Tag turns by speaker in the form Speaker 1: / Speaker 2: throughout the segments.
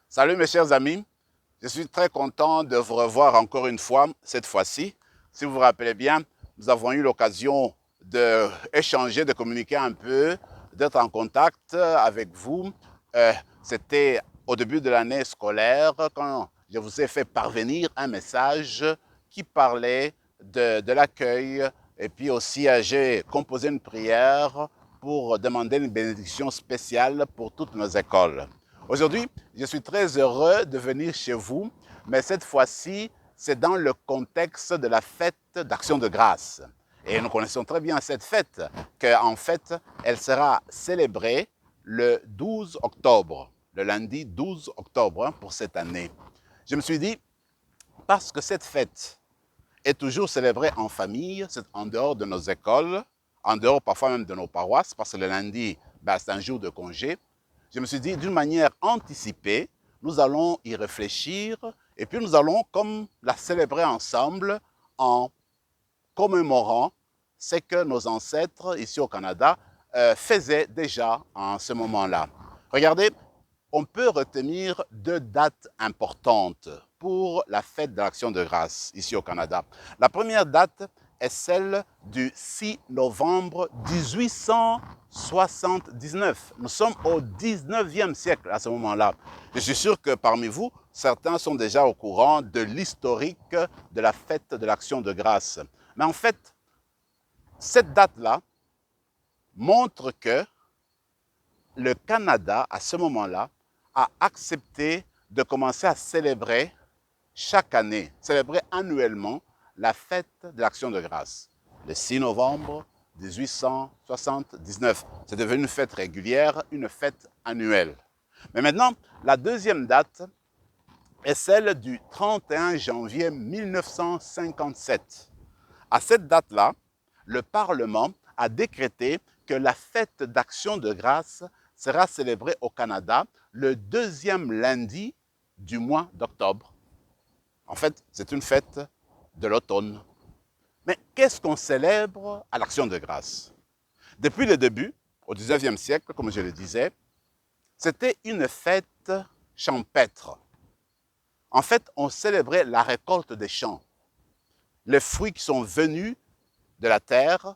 Speaker 1: Salut mes chers amis, je suis très content de vous revoir encore une fois, cette fois-ci. Si vous vous rappelez bien, nous avons eu l'occasion d'échanger, de communiquer un peu, d'être en contact avec vous. C'était au début de l'année scolaire quand je vous ai fait parvenir un message qui parlait de l'accueil et puis aussi j'ai composé une prière pour demander une bénédiction spéciale pour toutes nos écoles. Aujourd'hui, je suis très heureux de venir chez vous, mais cette fois-ci, c'est dans le contexte de la fête d'Action de grâce. Et nous connaissons très bien cette fête, qu'en fait, elle sera célébrée le 12 octobre, le lundi 12 octobre pour cette année. Je me suis dit, parce que cette fête est toujours célébrée en famille, c'est en dehors de nos écoles, en dehors parfois même de nos paroisses, parce que le lundi, c'est un jour de congé. Je me suis dit, d'une manière anticipée, nous allons y réfléchir et puis nous allons comme la célébrer ensemble en commémorant ce que nos ancêtres ici au Canada faisaient déjà en ce moment-là. Regardez, on peut retenir deux dates importantes pour la fête de l'Action de grâce ici au Canada. La première date est celle du 6 novembre 1879. Nous sommes au 19e siècle à ce moment-là. Je suis sûr que parmi vous, certains sont déjà au courant de l'historique de la fête de l'Action de grâce. Mais en fait, cette date-là montre que le Canada, à ce moment-là, a accepté de commencer à célébrer chaque année, célébrer annuellement la fête de l'Action de grâce. Le 6 novembre 1879. C'est devenu une fête régulière, une fête annuelle. Mais maintenant, la deuxième date est celle du 31 janvier 1957. À cette date-là, le Parlement a décrété que la fête d'Action de grâce sera célébrée au Canada le deuxième lundi du mois d'octobre. En fait, c'est une fête de l'automne. Mais qu'est-ce qu'on célèbre à l'Action de grâce? Depuis le début, au 19e siècle, comme je le disais, c'était une fête champêtre. En fait, on célébrait la récolte des champs, les fruits qui sont venus de la terre,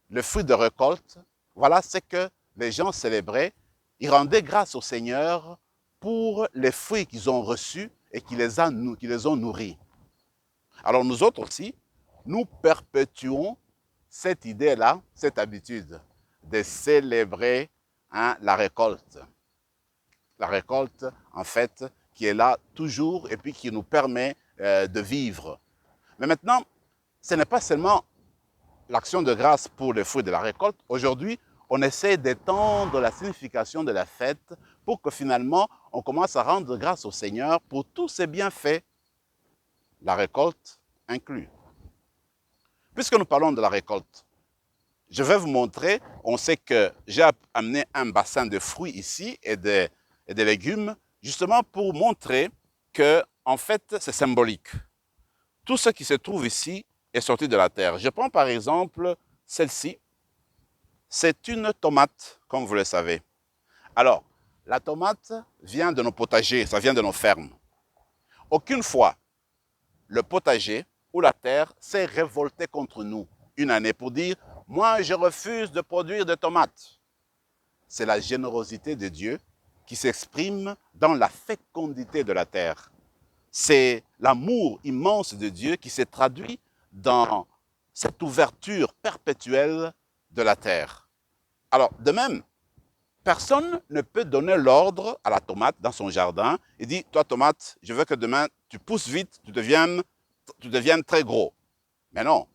Speaker 1: le fruit de récolte. Voilà ce que les gens célébraient. Ils rendaient grâce au Seigneur pour les fruits qu'ils ont reçus et qui les ont nourris. Alors nous autres aussi, nous perpétuons cette idée-là, cette habitude de célébrer la récolte. La récolte, en fait, qui est là toujours et puis qui nous permet de vivre. Mais maintenant, ce n'est pas seulement l'Action de grâce pour les fruits de la récolte. Aujourd'hui, on essaie d'étendre la signification de la fête pour que finalement, on commence à rendre grâce au Seigneur pour tous ses bienfaits, la récolte inclus. Puisque nous parlons de la récolte, je vais vous montrer, on sait que j'ai amené un bassin de fruits ici et de légumes, justement pour montrer que, en fait, c'est symbolique. Tout ce qui se trouve ici est sorti de la terre. Je prends par exemple celle-ci. C'est une tomate, comme vous le savez. Alors, la tomate vient de nos potagers, ça vient de nos fermes. Aucune fois, le potager ou la terre s'est révolté contre nous une année pour dire « Moi, je refuse de produire de tomates ». C'est la générosité de Dieu qui s'exprime dans la fécondité de la terre. C'est l'amour immense de Dieu qui s'est traduit dans cette ouverture perpétuelle de la terre. Alors, de même, personne ne peut donner l'ordre à la tomate dans son jardin et dire « Toi, tomate, je veux que demain, tu pousses vite, tu deviennes très gros. » Mais non,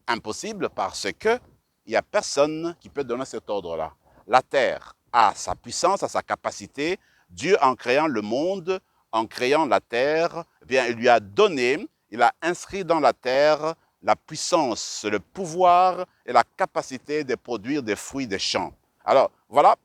Speaker 1: impossible parce qu'il n'y a personne qui peut donner cet ordre-là. La terre a sa puissance, a sa capacité. Dieu, en créant le monde, en créant la terre, eh bien, il lui a donné, il a inscrit dans la terre la puissance, le pouvoir et la capacité de produire des fruits des champs. Alors, voilà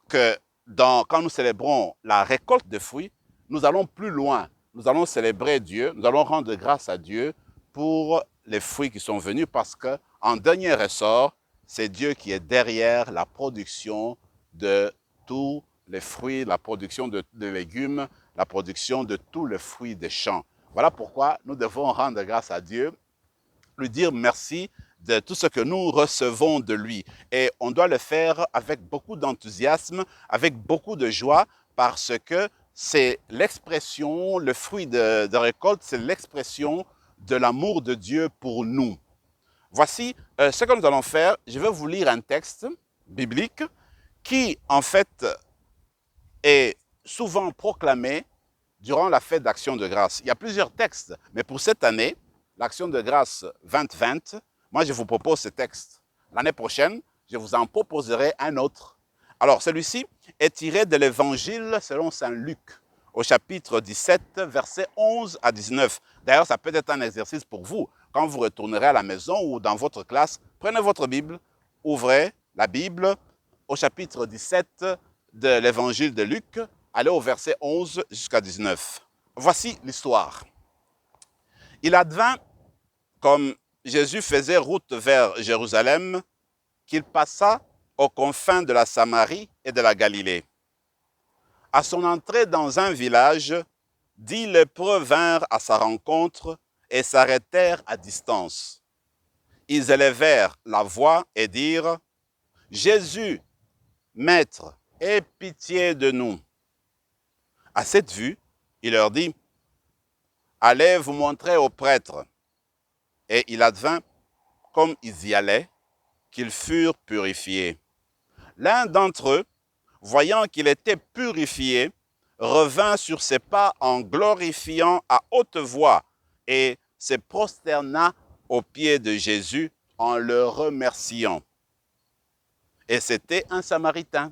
Speaker 1: que quand nous célébrons la récolte des fruits, nous allons plus loin. Nous allons célébrer Dieu, nous allons rendre grâce à Dieu pour les fruits qui sont venus parce qu'en dernier ressort, c'est Dieu qui est derrière la production de tous les fruits, la production de légumes, la production de tous les fruits des champs. Voilà pourquoi nous devons rendre grâce à Dieu, lui dire merci de tout ce que nous recevons de lui. Et on doit le faire avec beaucoup d'enthousiasme, avec beaucoup de joie, parce que c'est l'expression, le fruit de récolte, c'est l'expression de l'amour de Dieu pour nous. Voici ce que nous allons faire. Je vais vous lire un texte biblique qui, en fait, est souvent proclamé durant la fête d'Action de grâce. Il y a plusieurs textes, mais pour cette année, l'Action de grâce 2020, moi je vous propose ce texte. L'année prochaine, je vous en proposerai un autre. Alors celui-ci est tiré de l'Évangile selon Saint Luc, au chapitre 17, versets 11 à 19. D'ailleurs, ça peut être un exercice pour vous. Quand vous retournerez à la maison ou dans votre classe, prenez votre Bible, ouvrez la Bible au chapitre 17 de l'Évangile de Luc, allez au verset 11 jusqu'à 19. Voici l'histoire. Il advint, comme Jésus faisait route vers Jérusalem, qu'il passa aux confins de la Samarie et de la Galilée. À son entrée dans un village, 10 lépreux vinrent à sa rencontre et s'arrêtèrent à distance. Ils élevèrent la voix et dirent « Jésus, Maître, aie pitié de nous. » À cette vue, il leur dit « Allez vous montrer aux prêtres. » Et il advint, comme ils y allaient, qu'ils furent purifiés. L'un d'entre eux, voyant qu'il était purifié, revint sur ses pas en glorifiant à haute voix et se prosterna aux pieds de Jésus en le remerciant. Et c'était un Samaritain.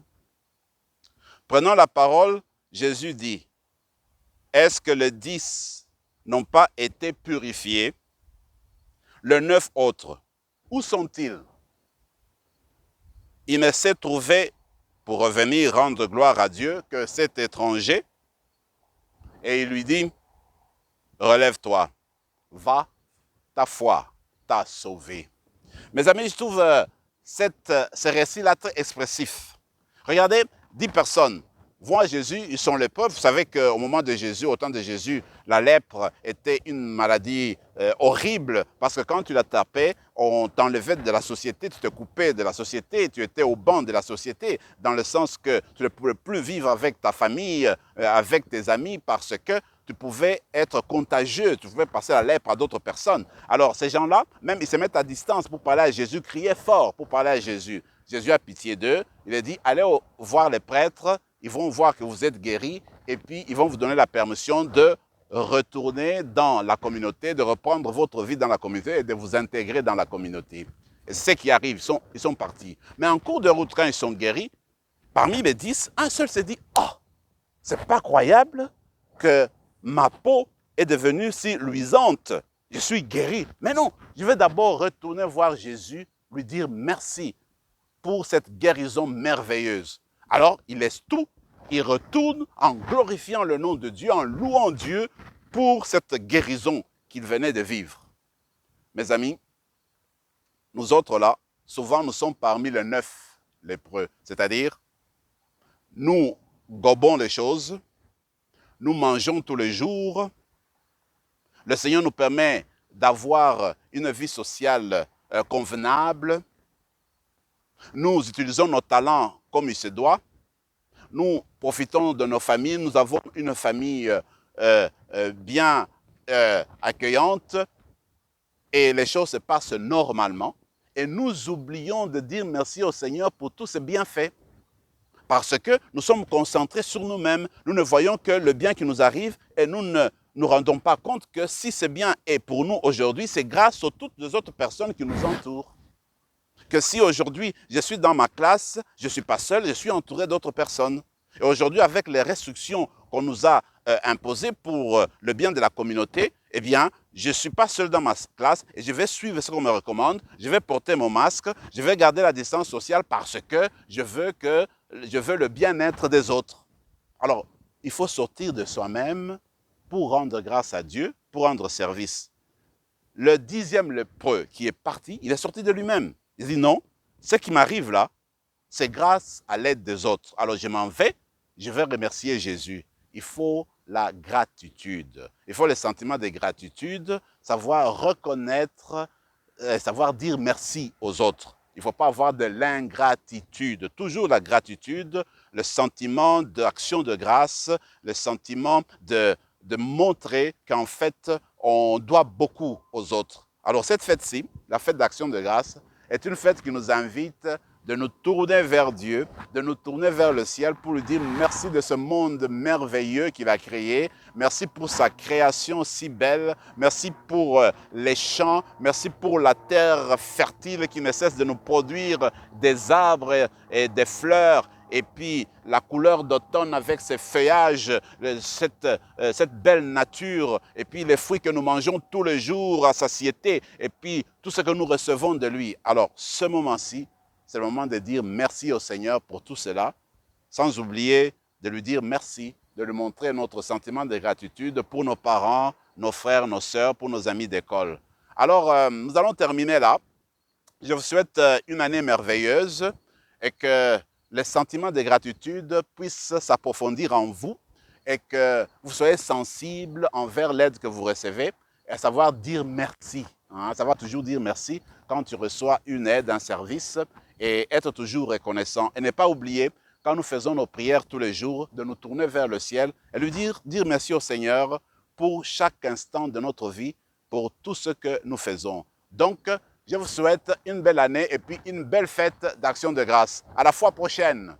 Speaker 1: Prenant la parole, Jésus dit, « Est-ce que les 10 n'ont pas été purifiés? Les 9 autres, où sont-ils? » Il ne s'est trouvé, pour revenir rendre gloire à Dieu, que cet étranger, et il lui dit, « Relève-toi, va, ta foi t'a sauvé. » Mes amis, je trouve ce récit-là très expressif. Regardez, 10 personnes vont à Jésus, ils sont lépreux. Vous savez qu'au moment de Jésus, au temps de Jésus, la lèpre était une maladie horrible parce que quand tu l'attrapais, on t'enlevait de la société, tu te coupais de la société, tu étais au banc de la société, dans le sens que tu ne pouvais plus vivre avec ta famille, avec tes amis, parce que tu pouvais être contagieux, tu pouvais passer la lèpre à d'autres personnes. Alors ces gens-là, même ils se mettent à distance pour parler à Jésus, criaient fort pour parler à Jésus. Jésus a pitié d'eux, il a dit, allez voir les prêtres, ils vont voir que vous êtes guéris et puis ils vont vous donner la permission de retourner dans la communauté, de reprendre votre vie dans la communauté et de vous intégrer dans la communauté. Et c'est ce qui arrive, ils sont partis. Mais en cours de route, quand ils sont guéris, parmi les 10, un seul s'est dit, « Oh, c'est pas croyable que ma peau est devenue si luisante, je suis guéri. Mais non, je vais d'abord retourner voir Jésus, lui dire merci pour cette guérison merveilleuse. » Alors, il laisse tout, il retourne en glorifiant le nom de Dieu, en louant Dieu pour cette guérison qu'il venait de vivre. Mes amis, nous autres là, souvent nous sommes parmi les 9 lépreux, c'est-à-dire, nous gobons les choses, nous mangeons tous les jours, le Seigneur nous permet d'avoir une vie sociale convenable, nous utilisons nos talents comme il se doit, nous profitons de nos familles, nous avons une famille bien accueillante et les choses se passent normalement et nous oublions de dire merci au Seigneur pour tous ces bienfaits. Parce que nous sommes concentrés sur nous-mêmes, nous ne voyons que le bien qui nous arrive et nous ne nous rendons pas compte que si ce bien est pour nous aujourd'hui, c'est grâce à toutes les autres personnes qui nous entourent. Que si aujourd'hui je suis dans ma classe, je ne suis pas seul, je suis entouré d'autres personnes. Et aujourd'hui, avec les restrictions qu'on nous a imposées pour le bien de la communauté, eh bien, je ne suis pas seul dans ma classe et je vais suivre ce qu'on me recommande, je vais porter mon masque, je vais garder la distance sociale parce que je veux le bien-être des autres. Alors, il faut sortir de soi-même pour rendre grâce à Dieu, pour rendre service. Le 10e lépreux qui est parti, il est sorti de lui-même. Il dit non, ce qui m'arrive là, c'est grâce à l'aide des autres. Alors je m'en vais je vais remercier Jésus. Il faut la gratitude. Il faut le sentiment de gratitude, savoir reconnaître, savoir dire merci aux autres. Il ne faut pas avoir de l'ingratitude. Toujours la gratitude, le sentiment d'action de grâce, le sentiment de montrer qu'en fait, on doit beaucoup aux autres. Alors cette fête-ci, la fête d'action de grâce, est une fête qui nous invite de nous tourner vers Dieu, de nous tourner vers le ciel pour lui dire merci de ce monde merveilleux qu'il a créé, merci pour sa création si belle, merci pour les champs, merci pour la terre fertile qui ne cesse de nous produire des arbres et des fleurs, et puis la couleur d'automne avec ses feuillages, cette belle nature, et puis les fruits que nous mangeons tous les jours à satiété, et puis tout ce que nous recevons de lui. Alors, ce moment-ci, c'est le moment de dire merci au Seigneur pour tout cela, sans oublier de lui dire merci, de lui montrer notre sentiment de gratitude pour nos parents, nos frères, nos sœurs, pour nos amis d'école. Alors, nous allons terminer là. Je vous souhaite une année merveilleuse et que les sentiments de gratitude puissent s'approfondir en vous et que vous soyez sensible envers l'aide que vous recevez et à savoir dire merci. À savoir toujours dire merci quand tu reçois une aide, un service, et être toujours reconnaissant. Et ne pas oublier, quand nous faisons nos prières tous les jours, de nous tourner vers le ciel et lui dire merci au Seigneur pour chaque instant de notre vie, pour tout ce que nous faisons. Donc, je vous souhaite une belle année et puis une belle fête d'Action de grâce. À la fois prochaine.